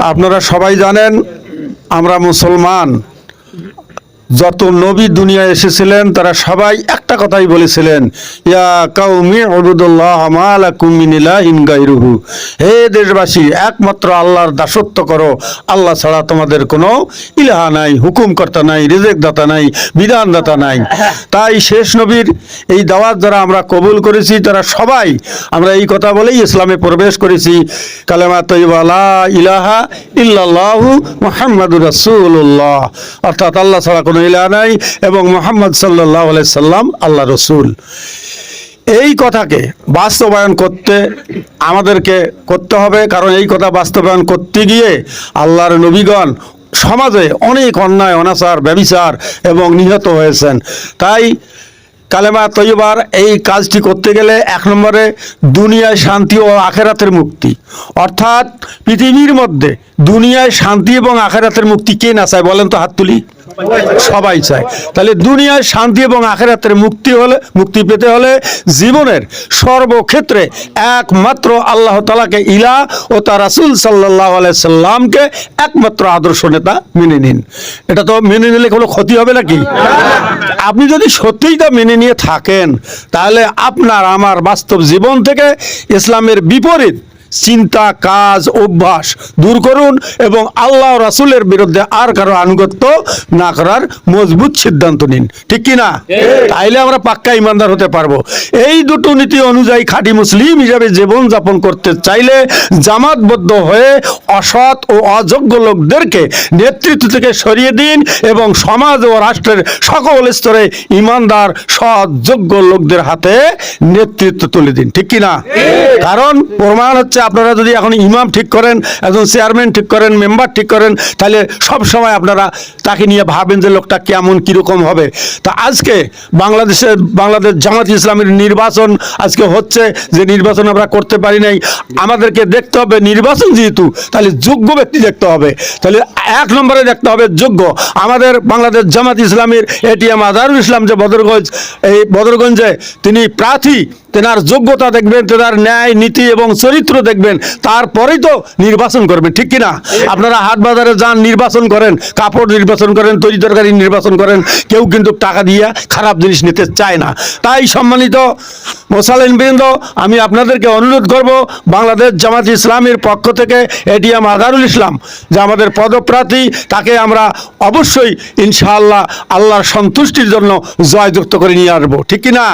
আপনারা সবাই জানেন আমরা মুসলমান। যত নবী দুনিয়ায় এসেছিলেন তারা সবাই একটা কথাই বলেছিলেন, ইয়া কাউমি উবুদুল্লাহ মা লাকুম মিন ইলাহিন গায়রুহু। হে দেশবাসী, একমাত্র আল্লাহর দাসত্ব করো, আল্লাহ ছাড়া তোমাদের কোনো ইলাহা নাই, হুকুমকর্তা নাই, রিজেকদাতা নাই, বিধানদাতা নাই। তাই শেষ নবীর এই দাওয়াত যারা আমরা কবুল করেছি তারা সবাই আমরা এই কথা বলেই ইসলামে প্রবেশ করেছি, কালেমা তয়্যিবা লা ইলাহা ইল্লাল্লাহু মুহাম্মাদুর রাসূলুল্লাহ, অর্থাৎ আল্লাহ ছাড়া কোনো ইলাহা নাই এবং মুহাম্মদ সাল্লাল্লাহু আলাইহি সাল্লাম আল্লাহ রসুল। এই কথাকে বাস্তবায়ন করতে আমাদেরকে করতে হবে, কারণ এই কথা বাস্তবায়ন করতে গিয়ে আল্লাহর নবীগণ সমাজে অনেক অন্যায় অনাচার ব্যভিচার এবং নিহত হয়েছেন। তাই কালেমা তয়্যিবার এই কাজটি করতে গেলে এক নম্বরে দুনিয়ায় শান্তি ও আখেরাতের মুক্তি, অর্থাৎ পৃথিবীর মধ্যে দুনিয়ায় শান্তি এবং আখেরাতের মুক্তি কে না চায় বলেন তো, হাত তুলি। সবাই চায়। তাহলে দুনিয়ায় শান্তি এবং আখেরাতের মুক্তি পেতে হলে জীবনের সর্বক্ষেত্রে একমাত্র আল্লাহ তাআলাকে ইলাহ ও তার রাসূল সাল্লাল্লাহু আলাইহি সাল্লামকে একমাত্র আদর্শ নেতা মেনে নিন। এটা তো মেনে নিলে কোনো ক্ষতি হবে নাকি? আপনি যদি সত্যিই তা মেনে নিয়ে থাকেন তাহলে আপনার আমার বাস্তব জীবন থেকে ইসলামের বিপরীত চিন্তা, কাজ, অভ্যাস দূর করুন এবং আল্লাহ রাসূলের বিরুদ্ধে আর কারো আনুগত্য না করার মজবুত সিদ্ধান্ত নিন। ঠিক কি না? তাইলে আমরা পাক্কা ইমানদার হতে পারবো। এই দুটো নীতি অনুযায়ী খাঁটি মুসলিম হিসাবে জীবন যাপন করতে চাইলে জামাতবদ্ধ হয়ে অসৎ ও অযোগ্য লোকদেরকে নেতৃত্ব থেকে সরিয়ে দিন এবং সমাজ ও রাষ্ট্রের সকল স্তরে ইমানদার সৎ যোগ্য লোকদের হাতে নেতৃত্ব তুলে দিন। ঠিক কি না? কারণ প্রমাণ হচ্ছে, আপনারা যদি এখন ইমাম ঠিক করেন, একজন চেয়ারম্যান ঠিক করেন, মেম্বার ঠিক করেন, তাহলে সব সময় আপনারা তাকে নিয়ে ভাবেন যে লোকটা কেমন কীরকম হবে। তা আজকে বাংলাদেশ জামাত ইসলামের নির্বাচন আজকে হচ্ছে, যে নির্বাচন আমরা করতে পারি নাই, আমাদেরকে দেখতে হবে নির্বাচন যেহেতু, তাহলে যোগ্য ব্যক্তি দেখতে হবে। তাহলে এক নম্বরে দেখতে হবে যোগ্য। আমাদের বাংলাদেশ জামাত ইসলামের এটিএম আজহারুল ইসলাম যে বদরগঞ্জে তিনি প্রার্থী, তেনার যোগ্যতা দেখবেন, তেনার ন্যায় নীতি এবং চরিত্র দেখবেন, তারপরেই তো নির্বাচন করবেন। ঠিক কিনা? আপনারা হাট বাজারে যান, নির্বাচন করেন, কাপড় নির্বাচন করেন, তরি তরকারি নির্বাচন করেন, কেউ কিন্তু টাকা দিয়ে খারাপ জিনিস নিতে চায় না। তাই সম্মানিত মুসলিমবৃন্দ, আমি আপনাদেরকে অনুরোধ করব, বাংলাদেশ জামাত ইসলামের পক্ষ থেকে এটিএম আজহারুল ইসলাম যে আমাদের পদপ্রার্থী, তাকে আমরা অবশ্যই ইনশাআল্লাহ আল্লাহর সন্তুষ্টির জন্য জয়যুক্ত করে নিয়ে আসবো। ঠিক কিনা?